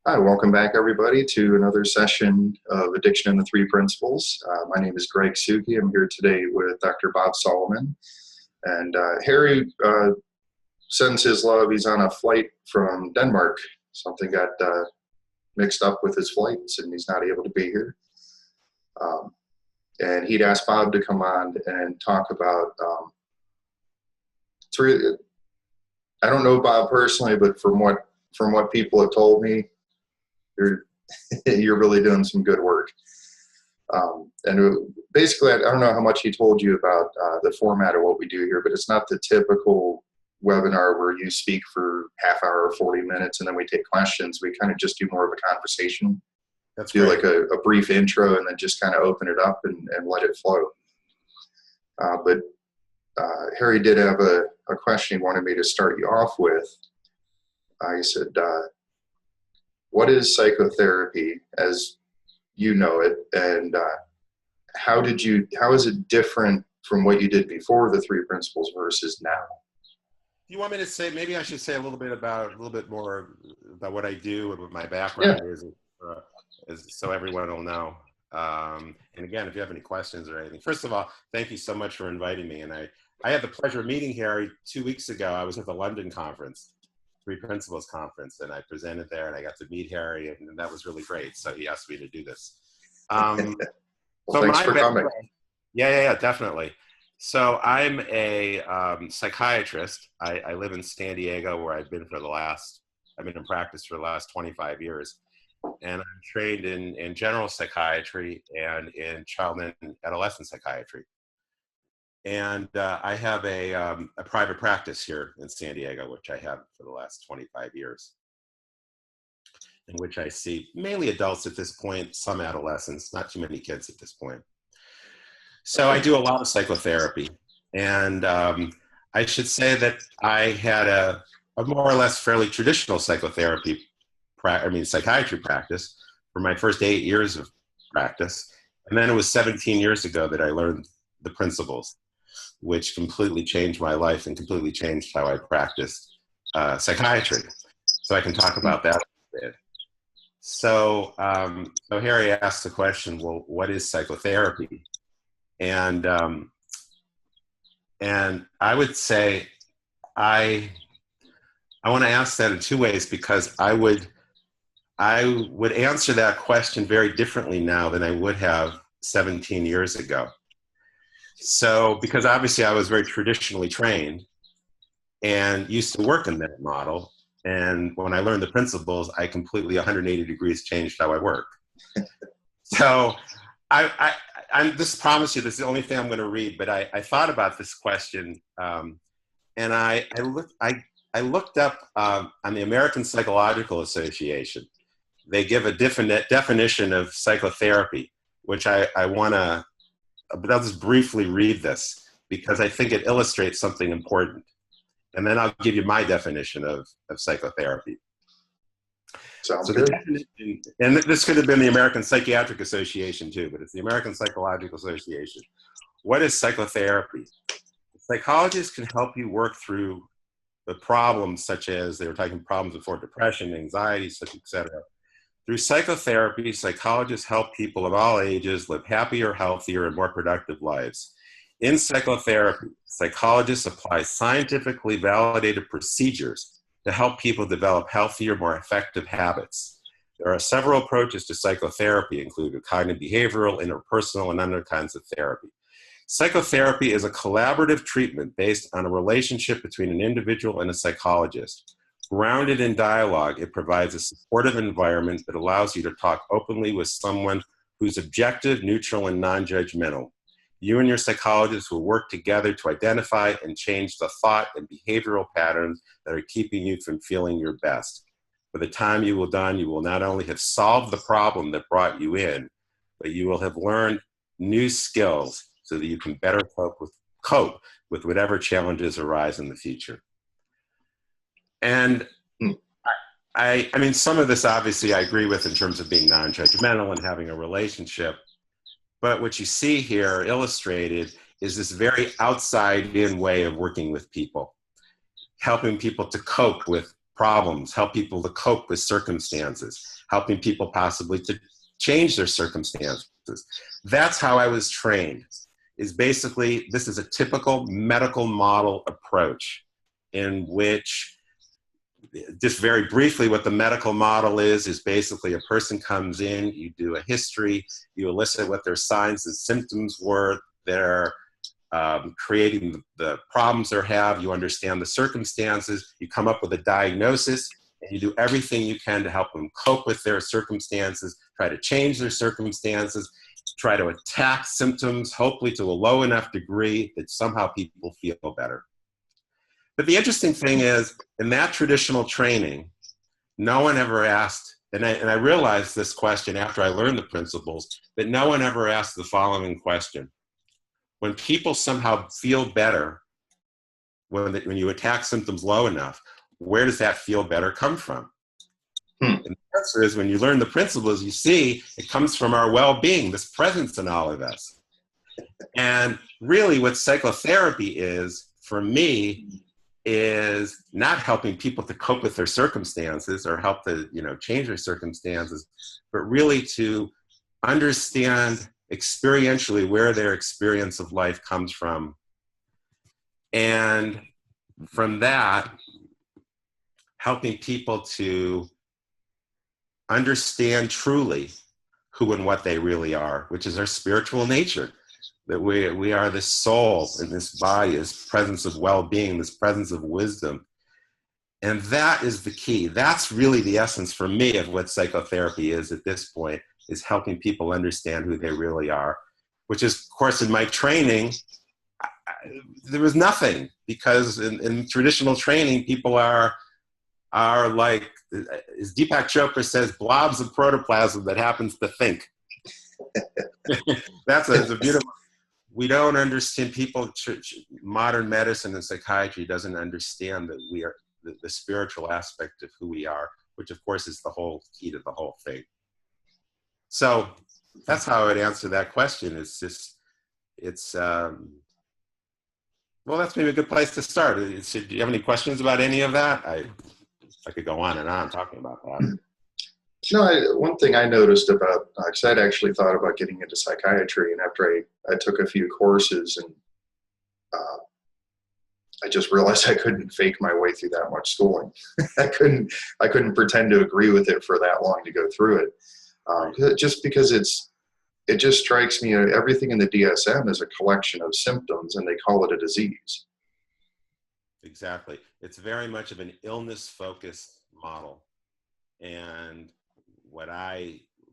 Hi, welcome back everybody to another session of Addiction and the Three Principles. My name is Greg Suki. I'm here today with Dr. Bob Solomon. And Harry sends his love. He's on a flight from Denmark. Something got mixed up with his flights and he's not able to be here. And he'd asked Bob to come on and talk about I don't know Bob personally, but from what people have told me, you're really doing some good work. And basically, I don't know how much he told you about the format of what we do here, but it's not the typical webinar where you speak for half hour or 40 minutes and then we take questions. We kind of just do more of a conversation. That's do great. Like a brief intro and then just kind of open it up and let it flow. But Harry did have a question he wanted me to start you off with. He said, what is psychotherapy as you know it, and how is it different from what you did before the three principles versus now? Do you want me to say, maybe I should say a little bit more about what I do and what my background is, so everyone will know. And again, if you have any questions or anything, first of all, thank you so much for inviting me. And I had the pleasure of meeting Harry 2 weeks ago. I was at the London conference. Three Principles conference, and I presented there and I got to meet Harry, and that was really great. So he asked me to do this. Well, thanks for coming. Yeah, definitely. So I'm a psychiatrist. I live in San Diego, where I've been in practice for the last 25 years. And I'm trained in general psychiatry and in child and adolescent psychiatry. And I have a private practice here in San Diego, which I have for the last 25 years, in which I see mainly adults at this point, some adolescents, not too many kids at this point. So I do a lot of psychotherapy. And I should say that I had a more or less fairly traditional psychiatry practice for my first 8 years of practice. And then it was 17 years ago that I learned the principles, which completely changed my life and completely changed how I practiced psychiatry. So I can talk about that a bit. So Harry asked the question, well, what is psychotherapy? And I would say I want to ask that in two ways, because I would answer that question very differently now than I would have 17 years ago. So, because obviously I was very traditionally trained and used to work in that model. And when I learned the principles, I completely 180 degrees changed how I work. So I just promise you, this is the only thing I'm going to read, but I thought about this question. And I looked up on the American Psychological Association. They give a definition of psychotherapy, which but I'll just briefly read this because I think it illustrates something important. And then I'll give you my definition of psychotherapy. Sounds good. And this could have been the American Psychiatric Association too, but it's the American Psychological Association. What is psychotherapy? Psychologists can help you work through the problems, such as they were talking problems before, depression, anxiety, etc. Through psychotherapy, psychologists help people of all ages live happier, healthier, and more productive lives. In psychotherapy, psychologists apply scientifically validated procedures to help people develop healthier, more effective habits. There are several approaches to psychotherapy, including cognitive behavioral, interpersonal, and other kinds of therapy. Psychotherapy is a collaborative treatment based on a relationship between an individual and a psychologist. Grounded in dialogue, it provides a supportive environment that allows you to talk openly with someone who's objective, neutral, and non-judgmental. You and your psychologist will work together to identify and change the thought and behavioral patterns that are keeping you from feeling your best. By the time you will done, you will not only have solved the problem that brought you in, but you will have learned new skills so that you can better cope with whatever challenges arise in the future. And I mean, some of this obviously I agree with in terms of being non-judgmental and having a relationship. But what you see here illustrated is this very outside-in way of working with people, helping people to cope with problems, help people to cope with circumstances, helping people possibly to change their circumstances. That's how I was trained, is basically, this is a typical medical model approach in which, just very briefly, what the medical model is basically a person comes in, you do a history, you elicit what their signs and symptoms were, they're creating the problems they have, you understand the circumstances, you come up with a diagnosis, and you do everything you can to help them cope with their circumstances, try to change their circumstances, try to attack symptoms, hopefully to a low enough degree that somehow people feel better. But the interesting thing is, in that traditional training, no one ever asked, and I realized this question after I learned the principles, that no one ever asked the following question. When people somehow feel better, when you attack symptoms low enough, where does that feel better come from? And the answer is, when you learn the principles, you see it comes from our well-being, this presence in all of us. And really what psychotherapy is, for me, is not helping people to cope with their circumstances or help to, change their circumstances, but really to understand experientially where their experience of life comes from. And from that, helping people to understand truly who and what they really are, which is our spiritual nature, that we are this soul in this body, this presence of well-being, this presence of wisdom. And that is the key. That's really the essence for me of what psychotherapy is at this point, is helping people understand who they really are, which is, of course, in my training, there was nothing, because in traditional training, people are like, as Deepak Chopra says, blobs of protoplasm that happens to think. That's a beautiful, we don't understand people, modern medicine and psychiatry doesn't understand that we are the spiritual aspect of who we are, which of course is the whole key to the whole thing. So that's how I would answer that question. Well, that's maybe a good place to start. Do you have any questions about any of that? I could go on and on talking about that. No, one thing I noticed about, because I'd actually thought about getting into psychiatry, and after I took a few courses, and I just realized I couldn't fake my way through that much schooling. I couldn't pretend to agree with it for that long to go through it. Just because it just strikes me, everything in the DSM is a collection of symptoms, and they call it a disease. Exactly. It's very much of an illness-focused model. And what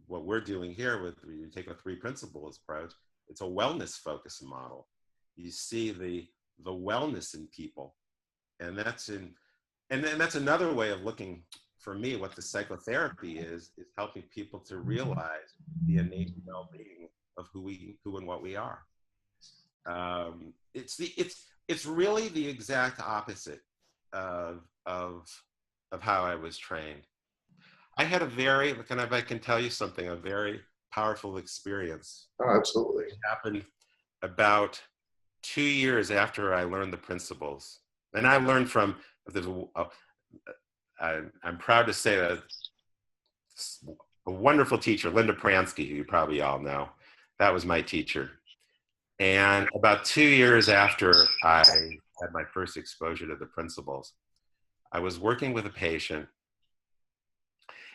we're doing here with, you take a 3 principles approach, it's a wellness-focused model. You see the wellness in people. And that's another way of looking, for me, what the psychotherapy is helping people to realize the innate well-being of who and what we are. It's really the exact opposite of how I was trained. I had I can tell you something, a very powerful experience. Oh, absolutely. It happened about 2 years after I learned the principles. And I learned from, I'm proud to say that a wonderful teacher, Linda Pransky, who you probably all know. That was my teacher. And about 2 years after I had my first exposure to the principles, I was working with a patient,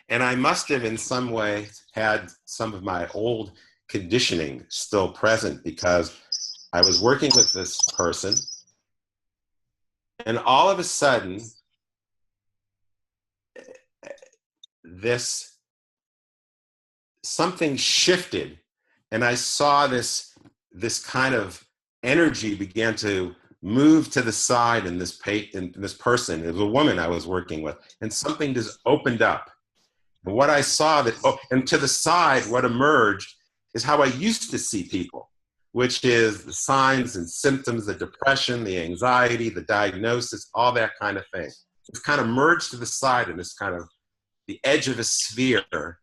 and I must have in some way had some of my old conditioning still present, because I was working with this person, and all of a sudden, something shifted, and I saw this kind of energy began to move to the side in this person. It was a woman I was working with, and something just opened up. And what I saw and to the side, what emerged is how I used to see people, which is the signs and symptoms, the depression, the anxiety, the diagnosis, all that kind of thing. It's kind of merged to the side in this kind of the edge of a sphere.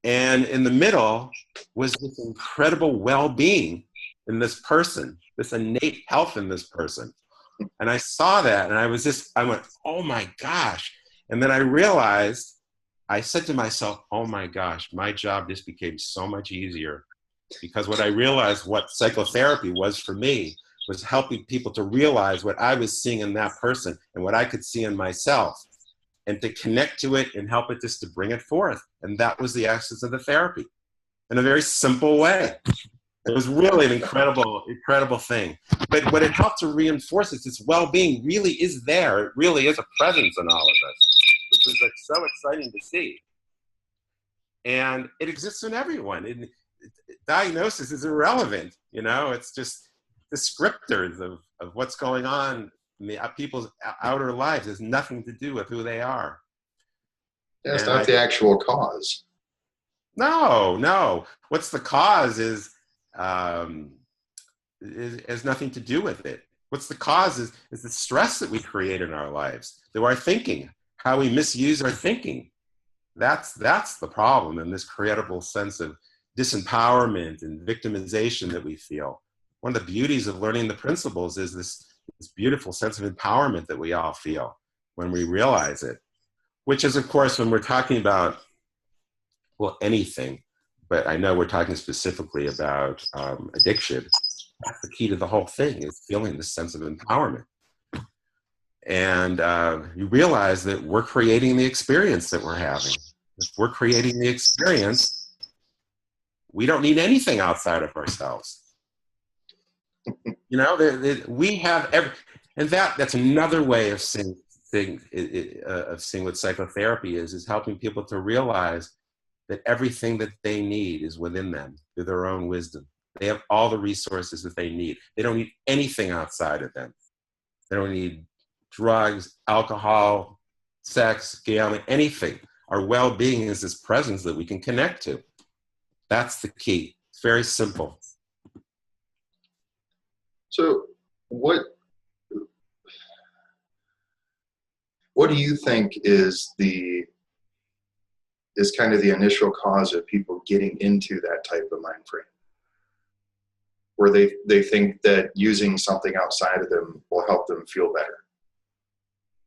And in the middle was this incredible well-being in this person, this innate health in this person. And I saw that, and I went, oh my gosh. And then I realized, I said to myself, oh my gosh, my job just became so much easier, because what I realized what psychotherapy was for me was helping people to realize what I was seeing in that person and what I could see in myself, and to connect to it and help it just to bring it forth. And that was the essence of the therapy in a very simple way. It was really an incredible thing. But what it helped to reinforce is its well-being really is there. It really is a presence in all of us, which was like so exciting to see. And it exists in everyone. Diagnosis is irrelevant, you know, it's just descriptors of what's going on in the people's outer lives. It has nothing to do with who they are. Yeah, it's not the actual cause. No. What's the cause is has nothing to do with it. What's the cause is the stress that we create in our lives, through our thinking, how we misuse our thinking. That's the problem, and this incredible sense of disempowerment and victimization that we feel. One of the beauties of learning the principles is this beautiful sense of empowerment that we all feel when we realize it, which is, of course, when we're talking about, well, anything, but I know we're talking specifically about addiction. That's the key to the whole thing, is feeling this sense of empowerment. And you realize that we're creating the experience that we're having. If we're creating the experience, we don't need anything outside of ourselves. You know, we have and that's another way of seeing what psychotherapy is helping people to realize that everything that they need is within them through their own wisdom. They have all the resources that they need. They don't need anything outside of them. They don't need drugs, alcohol, sex, gambling, anything. Our well-being is this presence that we can connect to. That's the key. It's very simple. So what do you think is kind of the initial cause of people getting into that type of mind frame, where they think that using something outside of them will help them feel better?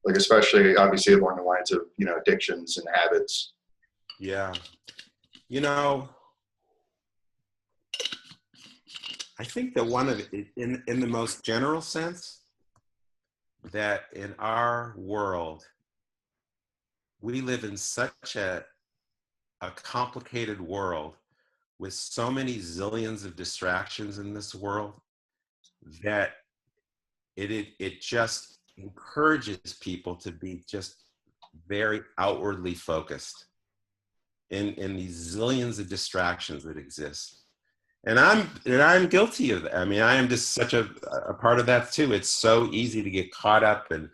Like, especially obviously along the lines of, you know, addictions and habits. Yeah. You know, I think that one of in the most general sense, that in our world, we live in such a complicated world with so many zillions of distractions in this world, that it just encourages people to be just very outwardly focused in these zillions of distractions that exist. And I'm guilty of that. I mean, I am just such a part of that too. It's so easy to get caught up in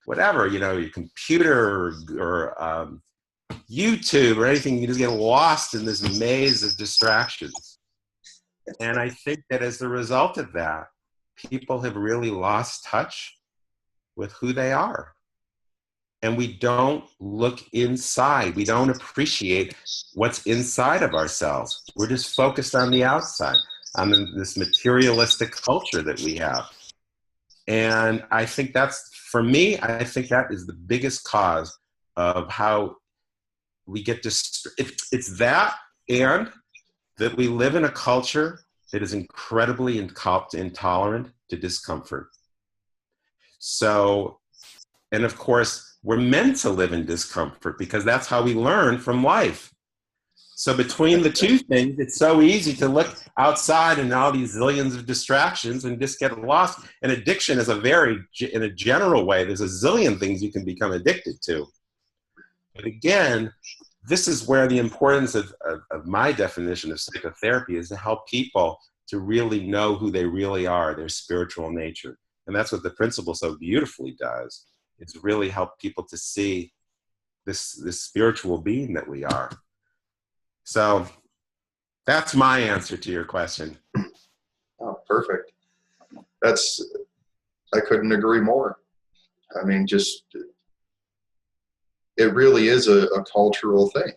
whatever, you know, your computer or YouTube or anything. You just get lost in this maze of distractions. And I think that as the result of that, people have really lost touch with who they are. And we don't look inside. We don't appreciate what's inside of ourselves. We're just focused on the outside, on this materialistic culture that we have. And I think that's, for me, I think that is the biggest cause of how we get it's that, and that we live in a culture that is incredibly intolerant to discomfort. So, and of course, we're meant to live in discomfort because that's how we learn from life. So between the two things, it's so easy to look outside and all these zillions of distractions and just get lost. And addiction is in a general way, there's a zillion things you can become addicted to. But again, this is where the importance of my definition of psychotherapy is, to help people to really know who they really are, their spiritual nature. And that's what the principle so beautifully does. It's really help people to see this spiritual being that we are. So that's my answer to your question. Oh, perfect. I couldn't agree more. I mean, it really is a cultural thing.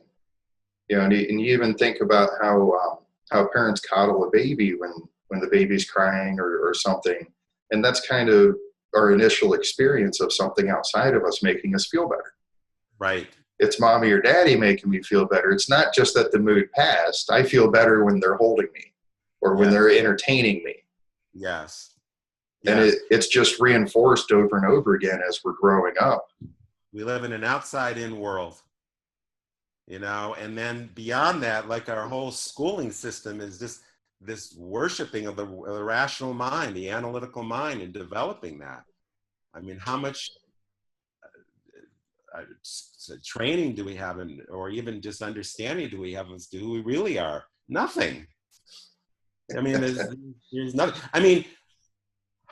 You know, and you even think about how parents coddle a baby when the baby's crying or something. And that's kind of our initial experience of something outside of us making us feel better. Right. It's mommy or daddy making me feel better. It's not just that the mood passed. I feel better when they're holding me or when Yes. they're entertaining me. Yes. And Yes. it's just reinforced over and over again as we're growing up. We live in an outside-in world, you know, and then beyond that, like our whole schooling system is this worshiping of the rational mind, the analytical mind, and developing that. I mean, how much training do we have, or even just understanding do we have as to who we really are? Nothing. I mean, there's nothing. I mean,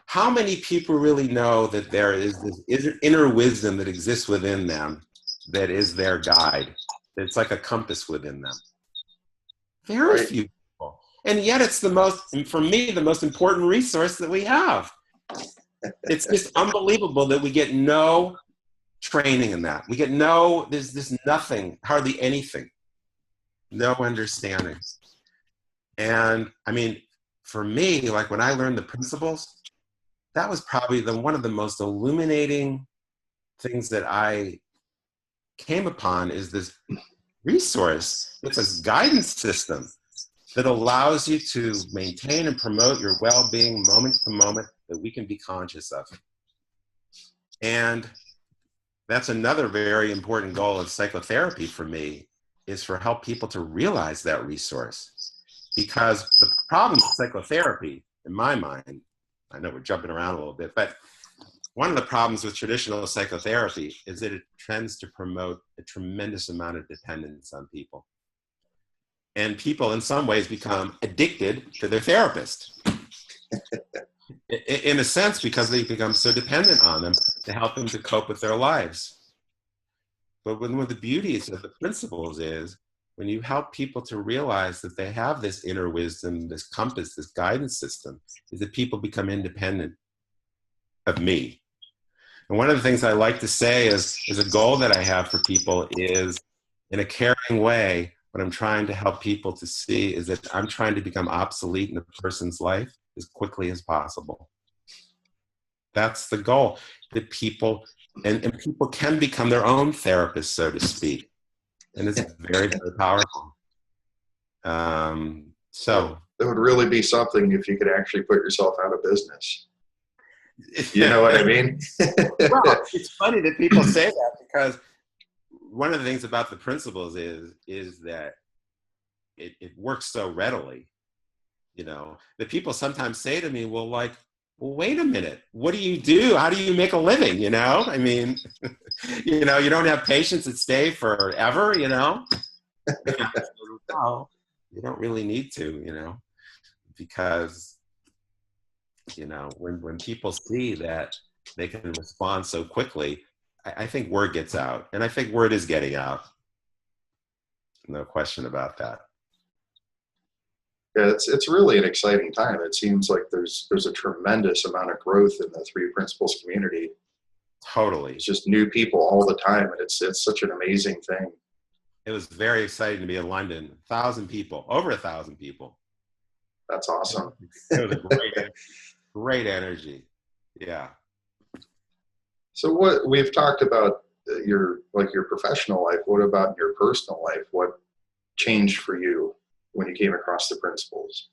how many people really know that there is this inner wisdom that exists within them that is their guide? It's like a compass within them. Very Right. few people. And yet it's for me, the most important resource that we have. It's just unbelievable that we get no training in that. There's nothing, hardly anything, no understanding. And I mean, for me, like when I learned the principles, that was probably one of the most illuminating things that I came upon is this resource. It's a guidance system that allows you to maintain and promote your well-being moment to moment that we can be conscious of. And that's another very important goal of psychotherapy for me, is for help people to realize that resource. Because the problem with psychotherapy, in my mind, I know we're jumping around a little bit, but one of the problems with traditional psychotherapy is that it tends to promote a tremendous amount of dependence on people. And people in some ways become addicted to their therapist. In a sense, because they become so dependent on them to help them to cope with their lives. But one of the beauties of the principles is when you help people to realize that they have this inner wisdom, this compass, this guidance system, is that people become independent of me. And one of the things I like to say is a goal that I have for people is, in a caring way, what I'm trying to help people to see is that I'm trying to become obsolete in a person's life as quickly as possible. That's the goal, that people, and people can become their own therapists, so to speak. And it's very, very powerful. So it would really be something if you could actually put yourself out of business. You know what I mean? Well, it's funny that people say that, because one of the things about the principles is that it works so readily, you know, that people sometimes say to me, well, wait a minute, what do you do? How do you make a living? You know, I mean, you know, you don't have patients that stay forever, you know? No, you don't really need to, you know, because, you know, when people see that they can respond so quickly, I think word gets out, and I think word is getting out. No question about that. Yeah, it's really an exciting time. It seems like there's a tremendous amount of growth in the Three Principles community. Totally. It's just new people all the time, and it's such an amazing thing. It was very exciting to be in London. 1,000 people, over 1,000 people. That's awesome. It was a great energy. Yeah. So what we've talked about your professional life. What about your personal life? What changed for you when you came across the principles?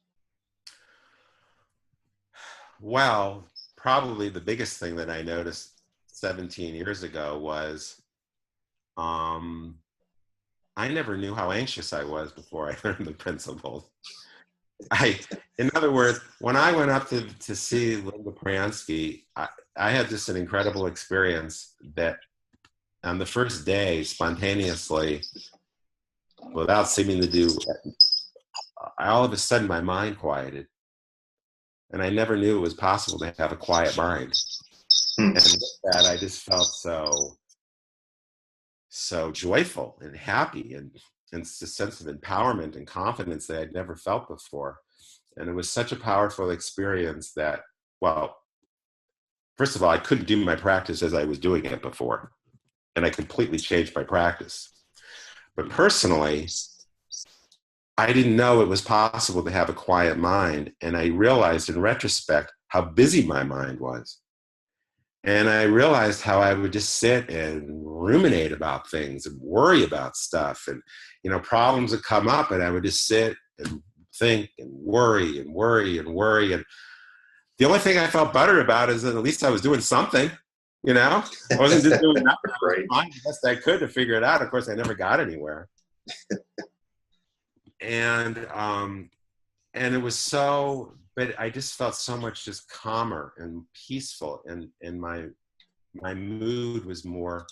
Well, probably the biggest thing that I noticed 17 years ago was I never knew how anxious I was before I learned the principles. In other words, when I went up to see Linda Pransky, I had just an incredible experience that on the first day, spontaneously, without seeming to do, all of a sudden my mind quieted. And I never knew it was possible to have a quiet mind. And with that, I just felt so joyful and happy, and a sense of empowerment and confidence that I'd never felt before. And it was such a powerful experience that, well, first of all, I couldn't do my practice as I was doing it before. And I completely changed my practice. But personally, I didn't know it was possible to have a quiet mind. And I realized in retrospect how busy my mind was. And I realized how I would just sit and ruminate about things and worry about stuff. And, problems would come up and I would just sit and think and worry and worry and worry. And the only thing I felt better about is that at least I was doing something, I wasn't just doing nothing. I was Right. trying the best I could to figure it out. Of course, I never got anywhere. And it was but I just felt so much just calmer and peaceful, and my mood was more,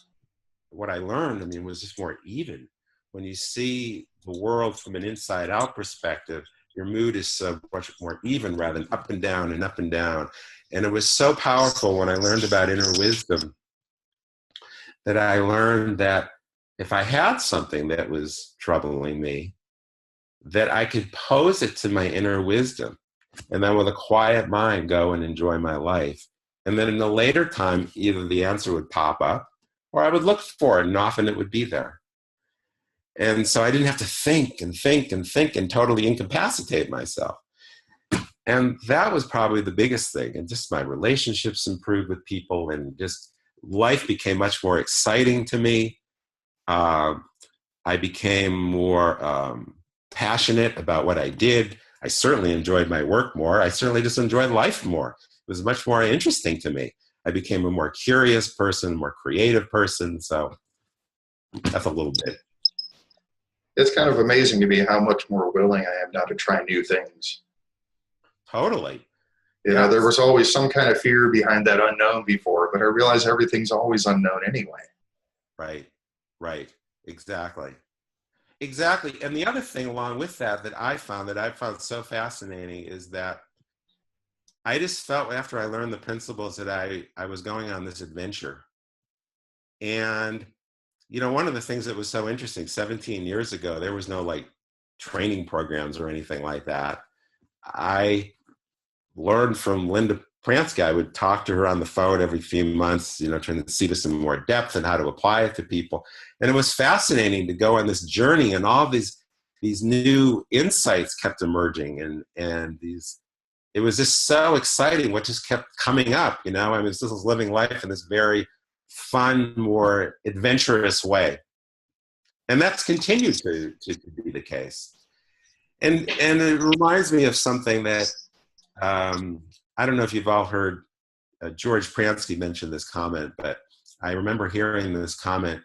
what I learned, was just more even. When you see the world from an inside out perspective, your mood is so much more even rather than up and down and up and down. And it was so powerful when I learned about inner wisdom, that I learned that if I had something that was troubling me, that I could pose it to my inner wisdom, and then with a quiet mind go and enjoy my life. And then in a later time, either the answer would pop up or I would look for it, and often it would be there. And so I didn't have to think and think and think and totally incapacitate myself. And that was probably the biggest thing. And just my relationships improved with people, and just life became much more exciting to me. I became more passionate about what I did. I certainly enjoyed my work more. I certainly just enjoyed life more. It was much more interesting to me. I became a more curious person, more creative person. So that's a little bit. It's kind of amazing to me how much more willing I am now to try new things. Totally. There was always some kind of fear behind that unknown before, but I realize everything's always unknown anyway. Right. Exactly. And the other thing along with that I found so fascinating is that I just felt, after I learned the principles, that I was going on this adventure. And, one of the things that was so interesting, 17 years ago, there was no training programs or anything like that. I learned from Linda Pransky. I would talk to her on the phone every few months, trying to see to some more depth and how to apply it to people. And it was fascinating to go on this journey, and all these new insights kept emerging, and it was just so exciting what just kept coming up, this was living life in this very fun, more adventurous way. And that's continued to be the case. And it reminds me of something that, I don't know if you've all heard George Pransky mention this comment, but I remember hearing this comment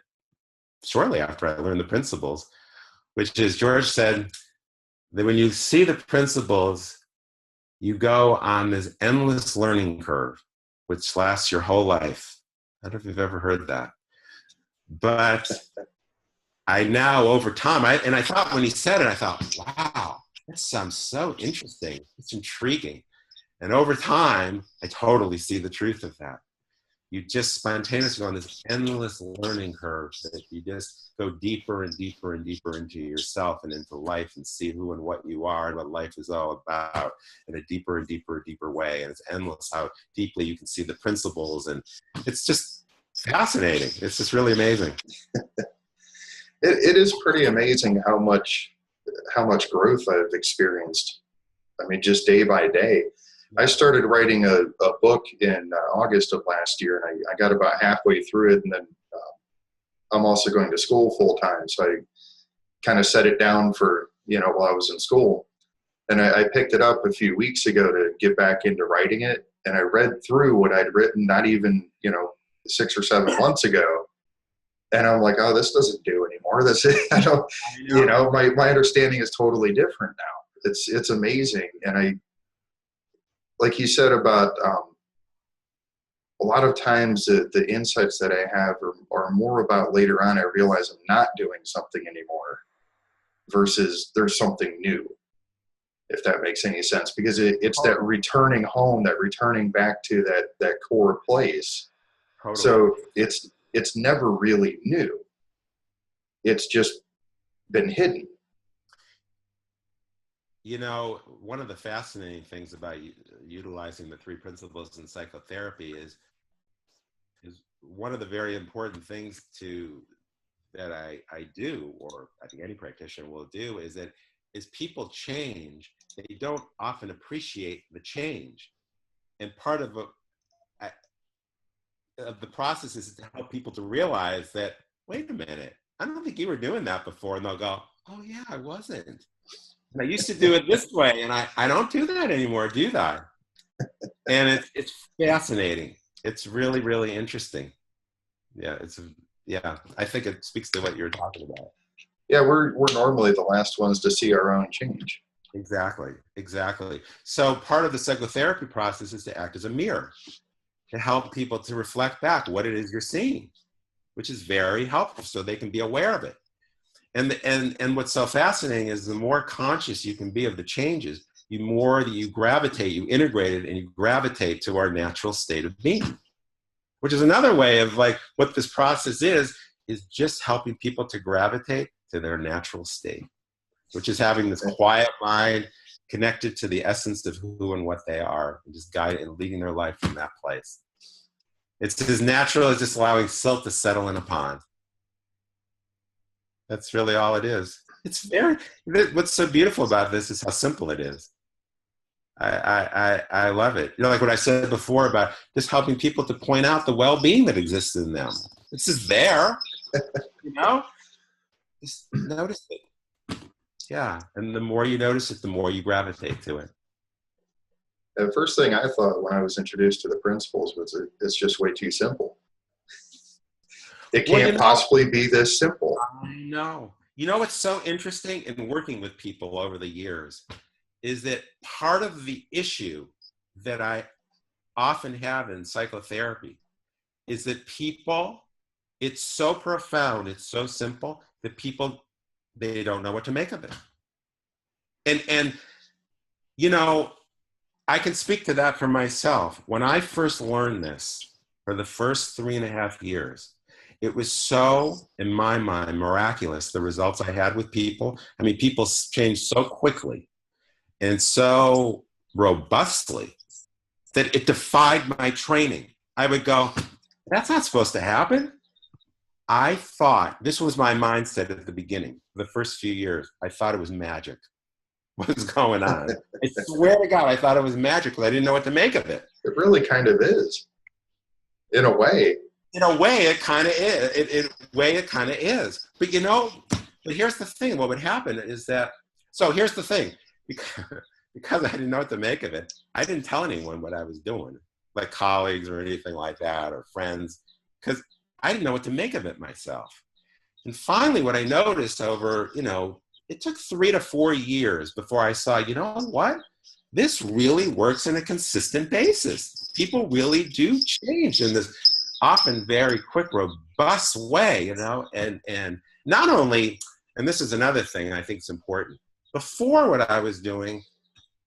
shortly after I learned the principles, which is, George said that when you see the principles, you go on this endless learning curve, which lasts your whole life. I don't know if you've ever heard that. But I now, over time, I thought, when he said it, I thought, wow, that sounds so interesting. It's intriguing. And over time, I totally see the truth of that. You just spontaneously go on this endless learning curve, that you just go deeper and deeper and deeper into yourself and into life, and see who and what you are and what life is all about in a deeper and deeper and deeper way. And it's endless how deeply you can see the principles. And it's just fascinating. It's just really amazing. It is pretty amazing how much growth I've experienced. Just day by day. I started writing a book in August of last year, and I got about halfway through it, and then I'm also going to school full time, so I kind of set it down for, while I was in school. And I picked it up a few weeks ago to get back into writing it, and I read through what I'd written not even, 6 or 7 months ago, and I'm like, oh, this doesn't do anymore. This I don't, my understanding is totally different now. It's amazing. And like you said about a lot of times the insights that I have are more about later on I realize I'm not doing something anymore versus there's something new, if that makes any sense, because it's that returning home, that returning back to that core place. Totally. So it's never really new. It's just been hidden. One of the fascinating things about utilizing the 3 principles in psychotherapy is one of the very important things that I do, or I think any practitioner will do, is that as people change, they don't often appreciate the change. And part of of the process is to help people to realize that, wait a minute, I don't think you were doing that before. And they'll go, oh yeah, I wasn't. And I used to do it this way, and I don't do that anymore, do I? And it's fascinating. It's really, really interesting. Yeah, I think it speaks to what you're talking about. Yeah, we're normally the last ones to see our own change. Exactly. So part of the psychotherapy process is to act as a mirror, to help people to reflect back what it is you're seeing, which is very helpful so they can be aware of it. And what's so fascinating is the more conscious you can be of the changes, the more that you gravitate, you integrate it, and you gravitate to our natural state of being, which is another way of like what this process is just helping people to gravitate to their natural state, which is having this quiet mind connected to the essence of who and what they are, and just guiding and leading their life from that place. It's as natural as just allowing silt to settle in a pond. That's really all it is. What's so beautiful about this is how simple it is. I love it. You know, like what I said before about just helping people to point out the well-being that exists in them. This is there, you know? Just notice it. Yeah, and the more you notice it, the more you gravitate to it. The first thing I thought when I was introduced to the principles was it's just way too simple. It can't possibly be this simple. I know. You know what's so interesting in working with people over the years is that part of the issue that I often have in psychotherapy is that people, it's so profound, it's so simple that people, they don't know what to make of it. And you know, I can speak to that for myself. When I first learned this for the first 3.5 years, it was so, in my mind, miraculous, the results I had with people. I mean, people changed so quickly and so robustly that it defied my training. I would go, that's not supposed to happen. I thought, this was my mindset at the beginning, the first few years, I thought it was magic. What was going on? I swear to God, I thought it was magic because I didn't know what to make of it. It really kind of is, in a way. In a way, it kind of is. It kind of is. But you know, but here's the thing. What would happen is that, so here's the thing. Because I didn't know what to make of it, I didn't tell anyone what I was doing, like colleagues or anything like that, or friends, because I didn't know what to make of it myself. And finally, what I noticed over, you know, it took 3 to 4 years before I saw, you know what? This really works on a consistent basis. People really do change in this often very quick, robust way, you know, and not only, and this is another thing I think is important, before what I was doing,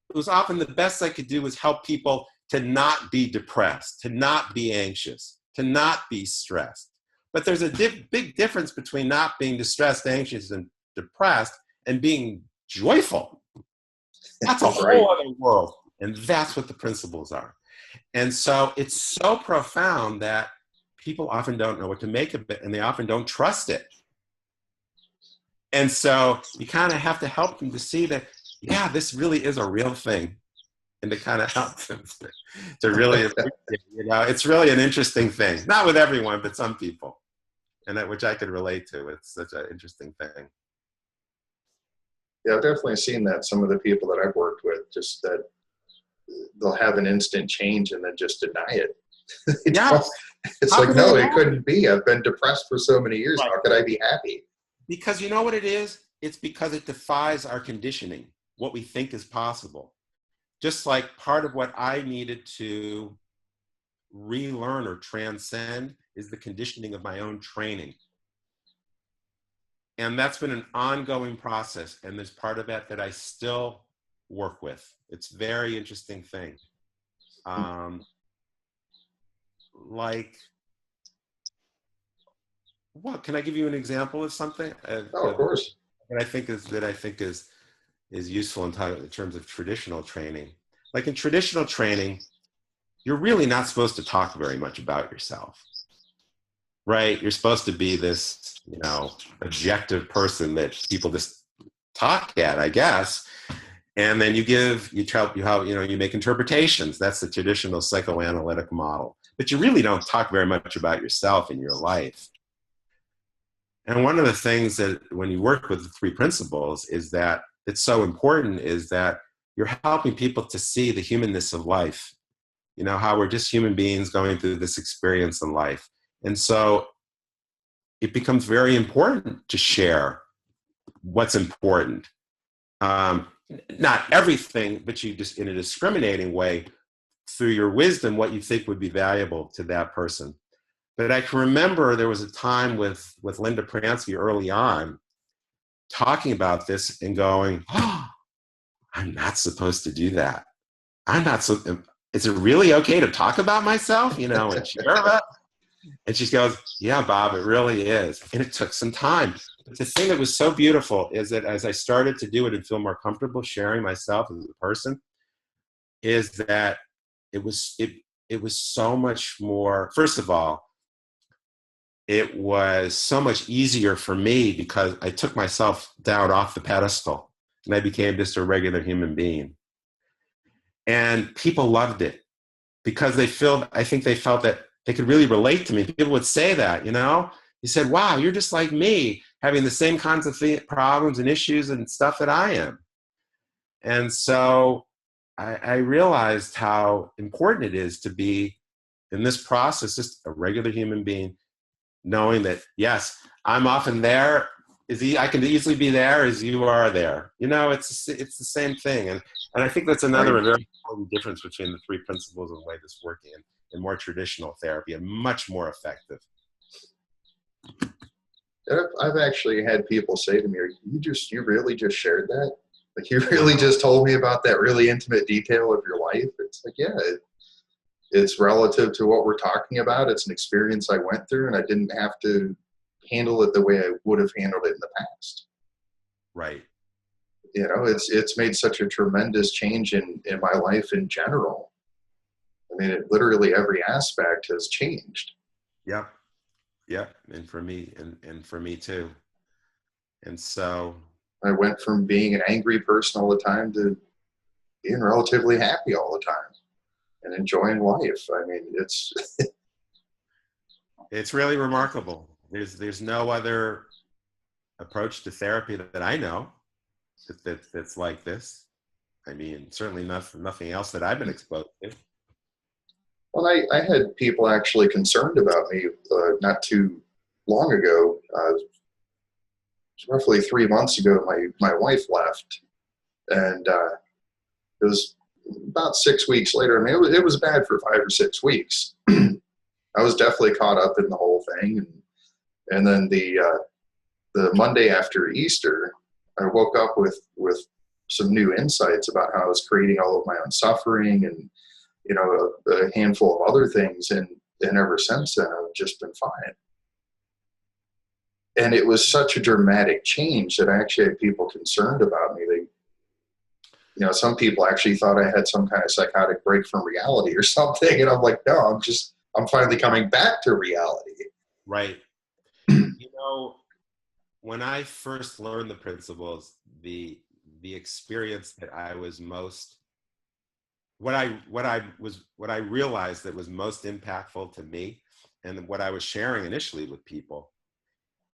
it was often the best I could do was help people to not be depressed, to not be anxious, to not be stressed. But there's a big difference between not being distressed, anxious, and depressed and being joyful. That's a whole other world. And that's what the principles are. And so it's so profound that people often don't know what to make of it, and they often don't trust it. And so you kind of have to help them to see that, yeah, this really is a real thing, and to kind of help them to really appreciate it. You know, it's really an interesting thing. Not with everyone, but some people, and that, which I could relate to. It's such an interesting thing. Yeah, I've definitely seen that. Some of the people that I've worked with, just that they'll have an instant change and then just deny it. Yeah. It's like, no, it couldn't be. I've been depressed for so many years. Right. How could I be happy? Because you know what it is? It's because it defies our conditioning, what we think is possible. Just like part of what I needed to relearn or transcend is the conditioning of my own training. And that's been an ongoing process. And there's part of that that I still work with. It's a very interesting thing. Like, what, can I give you an example of something? Of course. That I think is useful in terms of traditional training. Like in traditional training, you're really not supposed to talk very much about yourself, right? You're supposed to be this, you know, objective person that people just talk at, I guess. And then you make interpretations. That's the traditional psychoanalytic model. but you really don't talk very much about yourself and your life. And one of the things that when you work with the three principles is that it's so important is that you're helping people to see the humanness of life, you know, how we're just human beings going through this experience in life. And so it becomes very important to share what's important. Not everything, but you just in a discriminating way through your wisdom, what you think would be valuable to that person. But I can remember there was a time with Linda Pransky early on talking about this and going, oh, I'm not supposed to do that. I'm not so, is it really okay to talk about myself, you know, and share about? And she goes, yeah, Bob, it really is. And it took some time. But the thing that was so beautiful is that as I started to do it and feel more comfortable sharing myself as a person, is that it was so much more, first of all, it was so much easier for me because I took myself down off the pedestal and I became just a regular human being. And people loved it because I think they felt that they could really relate to me. People would say that, you know, he said, wow, you're just like me, having the same kinds of problems and issues and stuff that I am. And so I realized how important it is to be in this process, just a regular human being, knowing that, yes, I'm often there. I can easily be there as you are there. You know, it's the same thing. And I think that's another very important difference between the three principles and the way this working in more traditional therapy and much more effective. I've actually had people say to me, you really just shared that? Like, you really just told me about that really intimate detail of your life? It's like, yeah, it's relative to what we're talking about. It's an experience I went through, and I didn't have to handle it the way I would have handled it in the past. Right. You know, it's made such a tremendous change in my life in general. I mean, literally every aspect has changed. Yep. Yep. And for me, and for me too. And so I went from being an angry person all the time to being relatively happy all the time and enjoying life. I mean, it's really remarkable. There's no other approach to therapy that I know that's like this. I mean, certainly nothing else that I've been exposed to. Well, I had people actually concerned about me not too long ago. Roughly 3 months ago, my wife left, and it was about 6 weeks later. I mean, it was bad for 5 or 6 weeks. I was definitely caught up in the whole thing, and then the Monday after Easter, I woke up with some new insights about how I was creating all of my own suffering and, you know, a handful of other things, and ever since then, I've just been fine. And it was such a dramatic change that I actually had people concerned about me. You know, some people actually thought I had some kind of psychotic break from reality or something. And I'm like, no, I'm finally coming back to reality. Right. You know, when I first learned the principles, the experience that I was most, what I realized that was most impactful to me, and what I was sharing initially with people,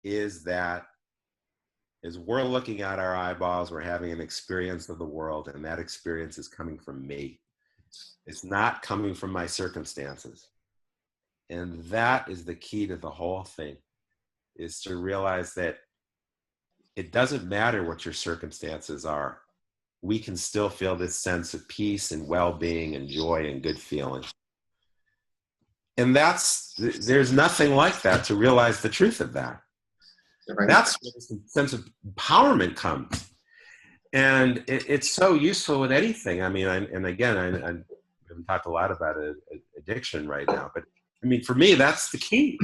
is that as we're looking at our eyeballs, we're having an experience of the world, and that experience is coming from me. It's not coming from my circumstances. And that is the key to the whole thing, is to realize that it doesn't matter what your circumstances are. We can still feel this sense of peace and well-being and joy and good feeling. And there's nothing like that to realize the truth of that. Right. That's where the sense of empowerment comes. And it's so useful with anything. I mean, I haven't talked a lot about addiction right now, but I mean, for me, that's the key,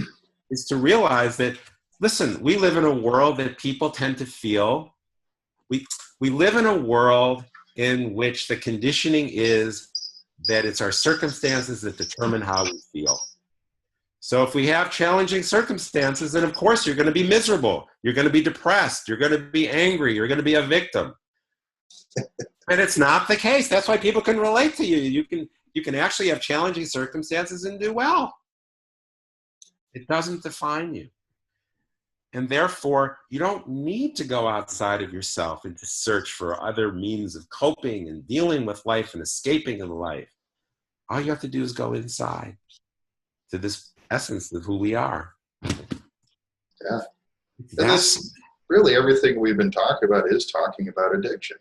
is to realize that, listen, we live in a world that people tend to feel. We live in a world in which the conditioning is that it's our circumstances that determine how we feel. So if we have challenging circumstances, then of course you're going to be miserable. You're going to be depressed. You're going to be angry. You're going to be a victim. And it's not the case. That's why people can relate to you. You can actually have challenging circumstances and do well. It doesn't define you. And therefore, you don't need to go outside of yourself and to search for other means of coping and dealing with life and escaping in life. All you have to do is go inside to this essence of who we are. Yeah. And That's this, really everything we've been talking about is talking about addiction.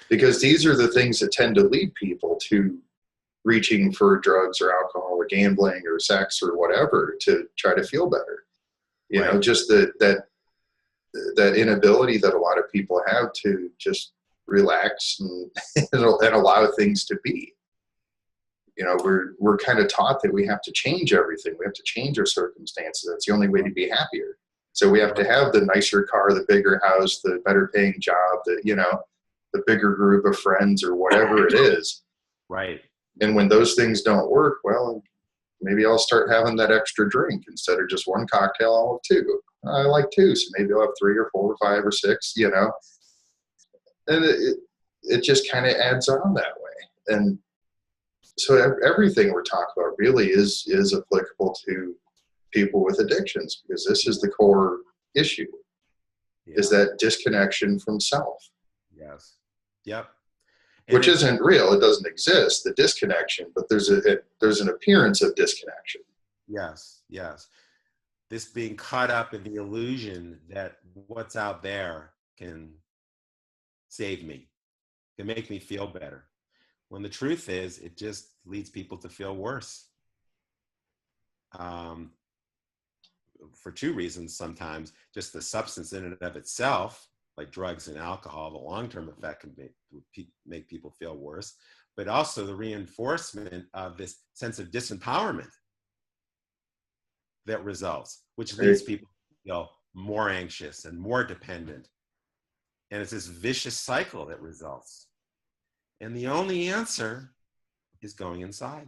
Because these are the things that tend to lead people to reaching for drugs or alcohol or gambling or sex or whatever to try to feel better. You know, just that inability that a lot of people have to just relax and, and allow things to be. You know, we're kind of taught that we have to change everything. We have to change our circumstances. That's the only way to be happier. So we have to have the nicer car, the bigger house, the better paying job, the bigger group of friends or whatever it is. right. And when those things don't work, well, maybe I'll start having that extra drink instead of just one cocktail. I'll have two. I like two, so maybe I'll have 3 or 4 or 5 or 6. And it just kind of adds on that way. And so everything we're talking about really is applicable to people with addictions, because this is the core issue, is that disconnection from self. Yes. Yep. Which isn't real. It doesn't exist, the disconnection, but there's an appearance of disconnection. Yes, yes. This being caught up in the illusion that what's out there can save me, can make me feel better. When the truth is, it just leads people to feel worse. For 2 reasons sometimes. Just the substance in and of itself, like drugs and alcohol, the long-term effect can make people feel worse, but also the reinforcement of this sense of disempowerment that results, which leads people to feel more anxious and more dependent. And it's this vicious cycle that results. And the only answer is going inside.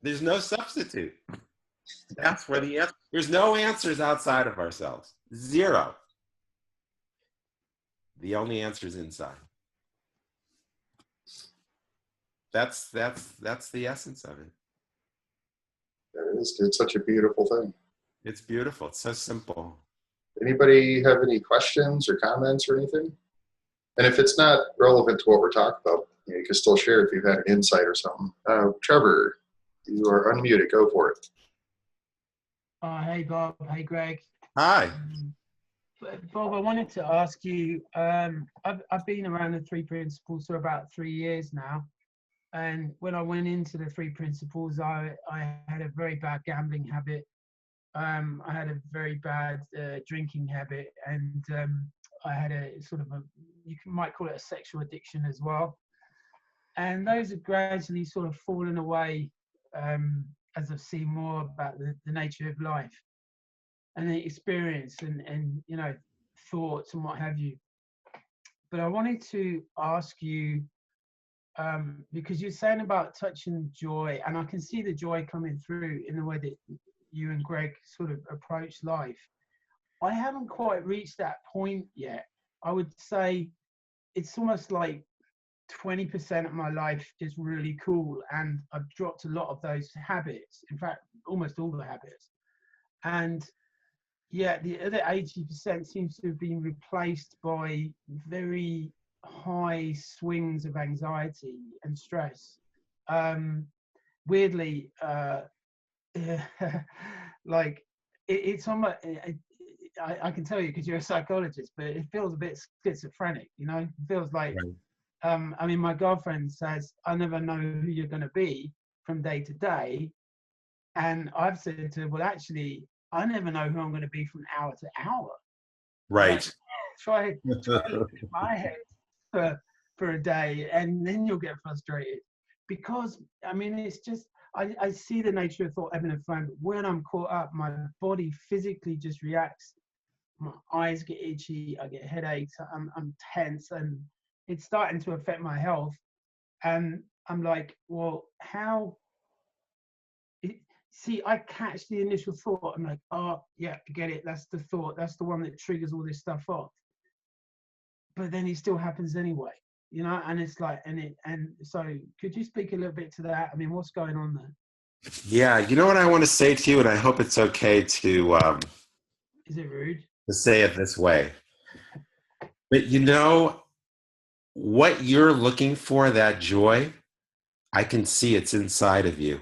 There's no substitute. That's where there's no answers outside of ourselves. 0. The only answer is inside. That's the essence of it. It's such a beautiful thing. It's beautiful. It's so simple. Anybody have any questions or comments or anything? And if it's not relevant to what we're talking about, you can still share if you've had an insight or something. Trevor, you are unmuted. Go for it. Hey, Bob. Hey, Greg. Hi. Bob, I wanted to ask you, I've been around the 3 principles for about 3 years now. And when I went into the 3 principles, I had a very bad gambling habit. I had a very bad drinking habit, and I had a sort of you might call it a sexual addiction as well. And those have gradually sort of fallen away as I've seen more about the nature of life and the experience and thoughts and what have you. But I wanted to ask you, because you're saying about touching joy, and I can see the joy coming through in the way that you and Greg sort of approach life. I haven't quite reached that point yet. I would say it's almost like 20% of my life is really cool, and I've dropped a lot of those habits. In fact, almost all the habits. And yeah, the other 80% seems to have been replaced by very high swings of anxiety and stress. Weirdly, like it's almost, I can tell you because you're a psychologist, but it feels a bit schizophrenic, It feels like, I mean, my girlfriend says, I never know who you're going to be from day to day. And I've said to her, well, actually, I never know who I'm going to be from hour to hour. Right. Like, try to look in my head for a day, and then you'll get frustrated. Because, I mean, it's just, I see the nature of thought ebbing and flowing, but when I'm caught up, my body physically just reacts. My eyes get itchy, I get headaches, I'm tense, and it's starting to affect my health. And I'm like, well, how? See, I catch the initial thought. I'm like, oh, yeah, get it. That's the thought. That's the one that triggers all this stuff off. But then it still happens anyway. you know, and it's like, and so could you speak a little bit to that? I mean, what's going on there? Yeah, you know what I want to say to you, and I hope it's okay Is it rude? to say it this way. But you know, what you're looking for, that joy, I can see it's inside of you.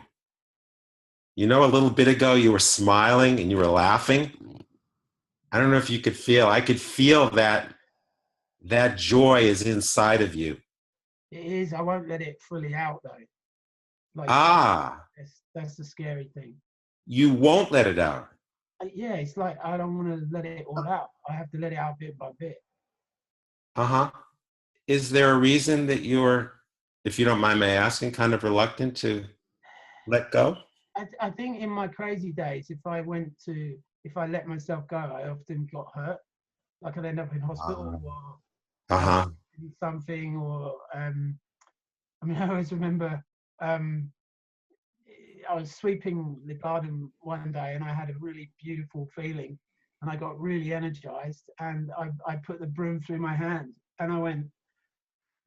You know, a little bit ago you were smiling and you were laughing. I don't know if you could feel, I could feel that joy is inside of you. It is. I won't let it fully out though. Like, Ah, that's the scary thing. you won't let it out. Yeah, it's like I don't want to let it all out. I have to let it out bit by bit. Uh-huh. Is there a reason that you're, if you don't mind me asking, kind of reluctant to let go? I think in my crazy days, if I let myself go, I often got hurt. Like I'd end up in hospital or Uh-huh. something, or I mean, I always remember I was sweeping the garden one day and I had a really beautiful feeling and I got really energized and I put the broom through my hand and I went,